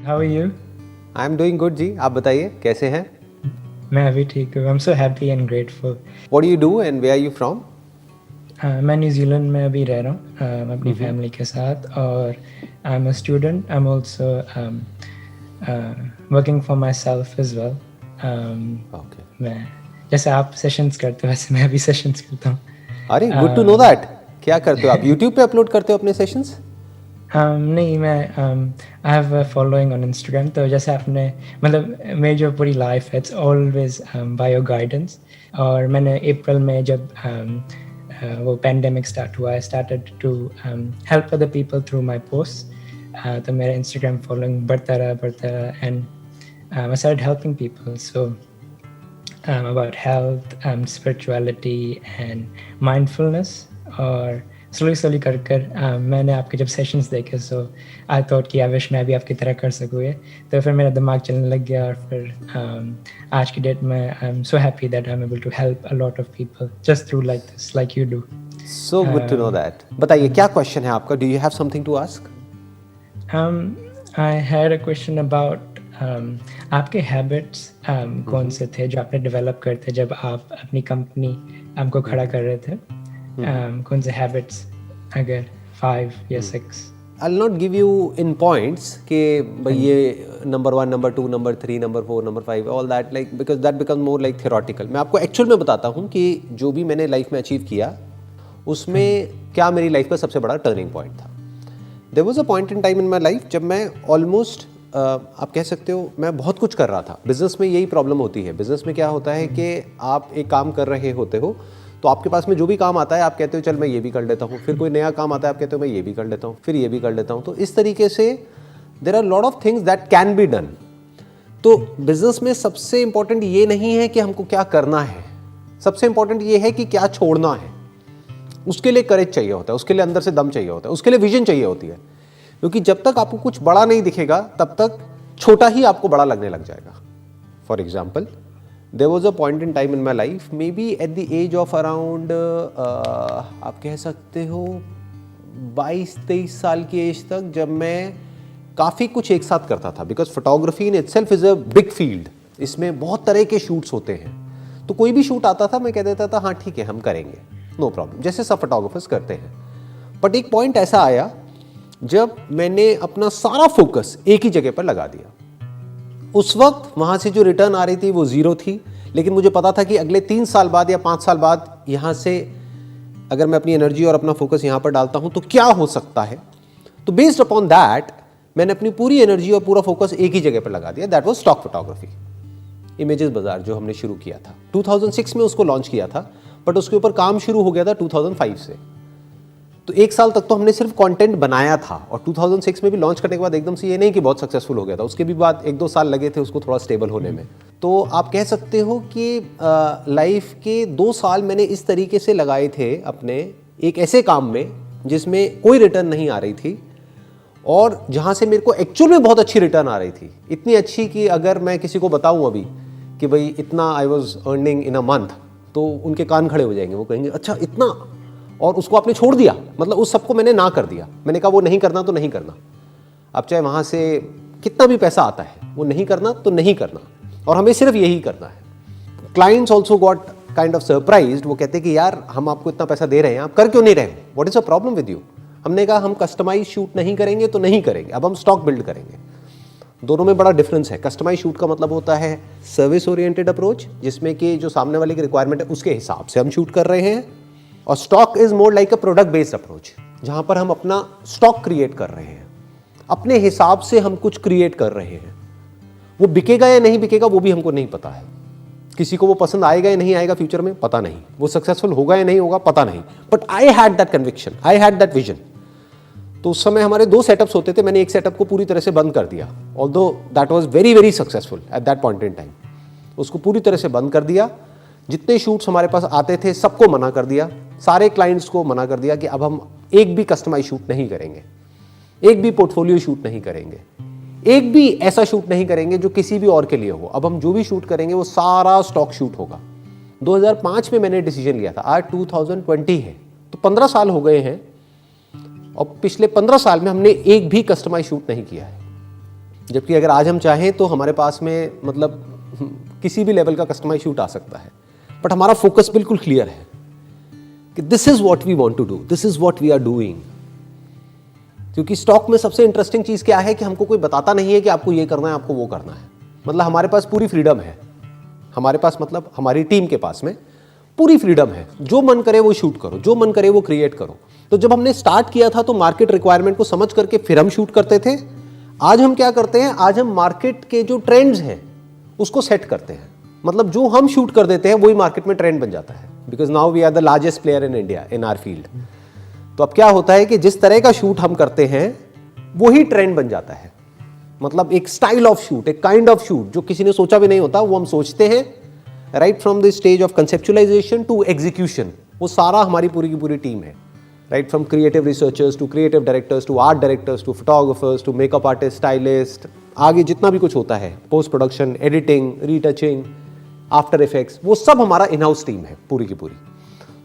How are you? I am doing good जी. आप बताइए कैसे हैं? मैं अभी ठीक हूँ. I'm so happy and grateful. What do you do and where are you from? मैं न्यूजीलैंड में अभी रह रहा हूँ अपनी फैमिली के साथ और I'm a student. I'm also working for myself as well. Okay. मैं जैसे आप सेशंस करते हो वैसे मैं भी सेशंस करता हूँ. अरे गुड टू नो दैट. क्या करते हो आप? यूट्यूब पे अपलोड करते हो अपने सेशंस? नहीं मैं I have a following on Instagram. तो जैसे आपने मतलब मेरी जो पूरी लाइफ है it's always by your guidance. और मैंने अप्रैल में जब वो पेंडेमिक स्टार्ट हुआ I started to help other people through my post. तो मेरा इंस्टाग्राम फॉलोइंग बढ़ता रहा and I started helping people. So about health, spirituality and mindfulness. और slowly कर मैंने आपके जब सेशंस देखे सो आई थॉट कि आई विश मैं भी आपकी तरह कर सकूँ ये. तो फिर मेरा दिमाग चलने लग गया और फिर आज की डेट में I am so happy that I am able to help a lot of people just through like this like you do. So good to know that. बताइए क्या क्वेश्चन है आपका? Do you have something to ask? I had a question about आपके habits कौन से थे जो आपने डेवलप करते जब आप अपनी कंपनी आपको खड़ा कर रहे थे. कौन से हैबिट्स अगर 5 या 6? I will not give you in points कि भाई ये number 1, number 2, number 3, number 4, number 5 all that, like because that become more like theoretical. मैं आपको एक्चुअल में बताता हूँ कि जो भी मैंने लाइफ में अचीव किया उसमें क्या मेरी लाइफ का सबसे बड़ा टर्निंग पॉइंट था. There was a point in time in my life जब मैं ऑलमोस्ट आप कह सकते हो मैं बहुत कुछ कर रहा था. बिजनेस में यही प्रॉब्लम होती है. बिजनेस में क्या होता है कि आप एक काम कर रहे होते हो तो आपके पास में जो भी काम आता है आप कहते हो चल मैं ये भी कर लेता हूँ. फिर कोई नया काम आता है आप कहते हो मैं ये भी कर लेता हूँ, फिर ये भी कर लेता हूँ. तो इस तरीके से there are lot of things that can be done. तो बिजनेस में सबसे इंपॉर्टेंट ये नहीं है कि हमको क्या करना है, सबसे इंपॉर्टेंट ये है कि क्या छोड़ना है. उसके लिए करेज चाहिए होता है, उसके लिए अंदर से दम चाहिए होता है, उसके लिए विजन चाहिए होती है. क्योंकि जब तक आपको कुछ बड़ा नहीं दिखेगा तब तक छोटा ही आपको बड़ा लगने लग जाएगा. For example there was a point in time in my life maybe at the age of around आप कह सकते हो 22-23 साल की एज तक जब मैं काफ़ी कुछ एक साथ करता था. Because photography in itself is a big field. इसमें बहुत तरह के शूट्स होते हैं. तो कोई भी शूट आता था मैं कह देता था हाँ ठीक है हम करेंगे, नो प्रॉब्लम, जैसे सब फोटोग्राफर्स करते हैं. बट एक पॉइंट ऐसा आया जब मैंने अपना सारा फोकस एक ही जगह पर लगा दिया. उस वक्त वहाँ से जो रिटर्न आ रही थी वो 0 थी. लेकिन मुझे पता था कि अगले 3 साल बाद या 5 साल बाद यहाँ से अगर मैं अपनी एनर्जी और अपना फोकस यहाँ पर डालता हूँ तो क्या हो सकता है. तो बेस्ड अपॉन दैट मैंने अपनी पूरी एनर्जी और पूरा फोकस एक ही जगह पर लगा दिया. That was stock photography. Images बाजार जो हमने शुरू किया था 2006 में उसको लॉन्च किया था. बट उसके ऊपर काम शुरू हो गया था 2005 से. तो 1 साल तक तो हमने सिर्फ कंटेंट बनाया था. और 2006 में भी लॉन्च करने के बाद एकदम से ये नहीं कि बहुत सक्सेसफुल हो गया था. उसके भी बाद 1-2 साल लगे थे उसको थोड़ा स्टेबल होने में. तो आप कह सकते हो कि लाइफ के 2 साल मैंने इस तरीके से लगाए थे अपने एक ऐसे काम में जिसमें कोई रिटर्न नहीं आ रही थी और जहाँ से मेरे को एक्चुअल में बहुत अच्छी रिटर्न आ रही थी. इतनी अच्छी कि अगर मैं किसी को बताऊँ अभी कि भाई इतना I was earning in a month तो उनके कान खड़े हो जाएंगे. वो कहेंगे अच्छा इतना. और उसको आपने छोड़ दिया, मतलब उस सबको मैंने ना कर दिया. मैंने कहा वो नहीं करना तो नहीं करना. अब चाहे वहाँ से कितना भी पैसा आता है वो नहीं करना तो नहीं करना. और हमें सिर्फ यही करना है. Clients also got kind of surprised. वो कहते हैं कि यार हम आपको इतना पैसा दे रहे हैं आप कर क्यों नहीं रहे हो, what is a problem with you. हमने कहा हम कस्टमाइज शूट नहीं करेंगे तो नहीं करेंगे, अब हम स्टॉक बिल्ड करेंगे. दोनों में बड़ा डिफरेंस है. कस्टमाइज शूट का मतलब होता है सर्विस ओरिएंटेड अप्रोच जिसमें कि जो सामने वाले की रिक्वायरमेंट है उसके हिसाब से हम शूट कर रहे हैं. और stock is more like a product based approach जहां पर हम अपना स्टॉक क्रिएट कर रहे हैं, अपने हिसाब से हम कुछ क्रिएट कर रहे हैं. वो बिकेगा या नहीं बिकेगा वो भी हमको नहीं पता है. किसी को वो पसंद आएगा या नहीं आएगा फ्यूचर में पता नहीं. वो सक्सेसफुल होगा या नहीं होगा पता नहीं. But I had that conviction, I had that vision. तो उस समय हमारे 2 सेटअप्स होते थे. मैंने एक सेटअप को पूरी तरह से बंद कर दिया. Although that was very very successful at that point in time. उसको पूरी तरह से बंद कर दिया. जितने शूट्स हमारे पास आते थे सबको मना कर दिया. सारे क्लाइंट्स को मना कर दिया कि अब हम एक भी कस्टमाइज शूट नहीं करेंगे, एक भी पोर्टफोलियो शूट नहीं करेंगे, एक भी ऐसा शूट नहीं करेंगे जो किसी भी और के लिए हो. अब हम जो भी शूट करेंगे वो सारा स्टॉक शूट होगा. 2005 में मैंने डिसीजन लिया था. आज 2020 है तो 15 साल हो गए हैं और पिछले 15 साल में हमने एक भी कस्टमाइज शूट नहीं किया है. जबकि अगर आज हम चाहें तो हमारे पास में मतलब किसी भी लेवल का कस्टमाइज शूट आ सकता है, बट हमारा फोकस बिल्कुल क्लियर है कि this is what we want to do, this is what we are doing. क्योंकि स्टॉक में सबसे इंटरेस्टिंग चीज क्या है कि हमको कोई बताता नहीं है कि आपको ये करना है, आपको वो करना है। मतलब हमारे पास पूरी फ्रीडम है, हमारे पास मतलब हमारी टीम के पास में पूरी फ्रीडम है, जो मन करे वो शूट करो, जो मन करे वो क्रिएट करो। तो जब हमने स्टार्ट किया था तो मार्केट रिक्वायरमेंट को समझ करके फिर हम शूट करते थे। आज हम क्या करते हैं, आज हम मार्केट के जो ट्रेंड्स हैं उसको सेट करते हैं। मतलब जो हम शूट कर देते हैं वही मार्केट में ट्रेंड बन जाता है, because now we are the largest player in India in our field. तो अब क्या होता है कि जिस तरह का शूट हम करते हैं वही ट्रेंड बन जाता है। मतलब एक स्टाइल ऑफ शूट, एक काइंड ऑफ शूट जो किसी ने सोचा भी नहीं होता, वो हम सोचते हैं right from the stage of conceptualization to execution. वो सारा हमारी पूरी की पूरी टीम है, right from creative researchers to creative directors to art directors to photographers to makeup artist, stylist, आगे जितना भी कुछ होता है, post production, editing, retouching, after effects, वो सब हमारा इन हाउस टीम है पूरी की पूरी।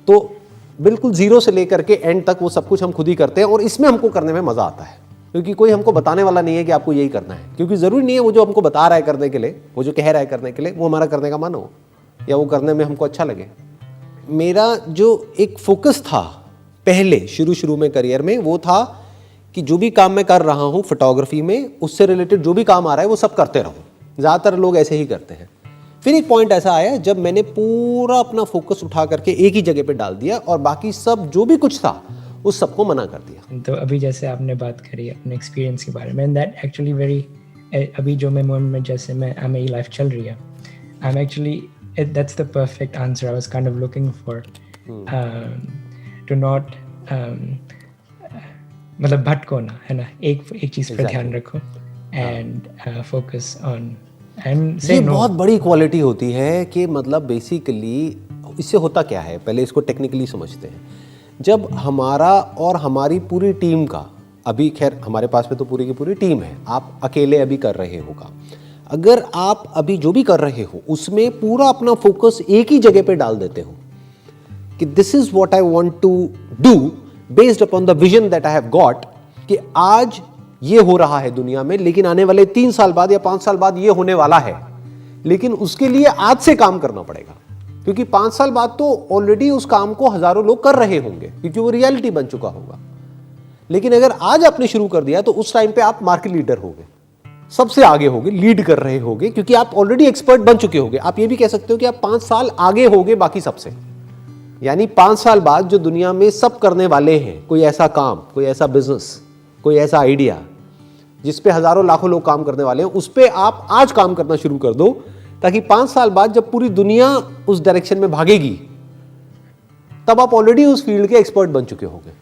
तो बिल्कुल जीरो से लेकर के एंड तक वो सब कुछ हम खुद ही करते हैं, और इसमें हमको करने में मजा आता है क्योंकि कोई हमको बताने वाला नहीं है कि आपको यही करना है। क्योंकि जरूरी नहीं है वो जो हमको बता रहा है करने के लिए, वो जो कह रहा है करने के लिए, वो हमारा करने का मन हो या वो करने में हमको अच्छा लगे। मेरा जो एक फोकस था पहले शुरू में करियर में, वो था कि जो भी काम मैं कर रहा हूँ फोटोग्राफी में, उससे रिलेटेड जो भी काम आ रहा है वो सब करते रहूँ। ज़्यादातर लोग ऐसे ही करते हैं। फिर एक पॉइंट ऐसा आया जब मैंने पूरा अपना फोकस उठा करके एक ही जगह पे डाल दिया और बाकी सब जो भी कुछ था उस सबको मना कर दिया। तो अभी जैसे आपने बात करी अपने एक्सपीरियंस के बारे में, दैट एक्चुअली वेरी, अभी जो मैं मोमेंट में जैसे मेरी लाइफ चल रही है, I am actually, that's the perfect answer I was kind of looking for, to not मतलब भटको ना, है ना, एक चीज़ पर ध्यान रखो एंड फोकस ऑन एंड से। ये बहुत बड़ी क्वालिटी होती है कि मतलब बेसिकली इससे होता क्या है, पहले इसको टेक्निकली समझते हैं। जब हमारा और हमारी पूरी टीम का, अभी खैर हमारे पास में तो पूरी की पूरी टीम है, आप अकेले अभी कर रहे होगा, अगर आप अभी जो भी कर रहे हो उसमें पूरा अपना फोकस एक ही जगह पे डाल देते हो कि this is what I want to do based upon the vision that I have got, कि आज ये हो रहा है दुनिया में, लेकिन आने वाले 3 साल बाद या 5 साल बाद ये होने वाला है, लेकिन उसके लिए आज से काम करना पड़ेगा। क्योंकि 5 साल बाद तो ऑलरेडी उस काम को हजारों लोग कर रहे होंगे क्योंकि वो रियलिटी बन चुका होगा। लेकिन अगर आज आपने शुरू कर दिया तो उस टाइम पे आप मार्केट लीडर होगे, सबसे आगे होगे, लीड कर रहे होगे, क्योंकि आप ऑलरेडी एक्सपर्ट बन चुके होगे। आप ये भी कह सकते हो कि आप 5 साल आगे होगे बाकी सबसे। यानी 5 साल बाद जो दुनिया में सब करने वाले हैं, कोई ऐसा काम, कोई ऐसा बिजनेस, कोई ऐसा आइडिया जिस पे हजारों लाखों लोग काम करने वाले हैं, उस पे आप आज काम करना शुरू कर दो, ताकि 5 साल बाद जब पूरी दुनिया उस डायरेक्शन में भागेगी तब आप ऑलरेडी उस फील्ड के एक्सपर्ट बन चुके होंगे।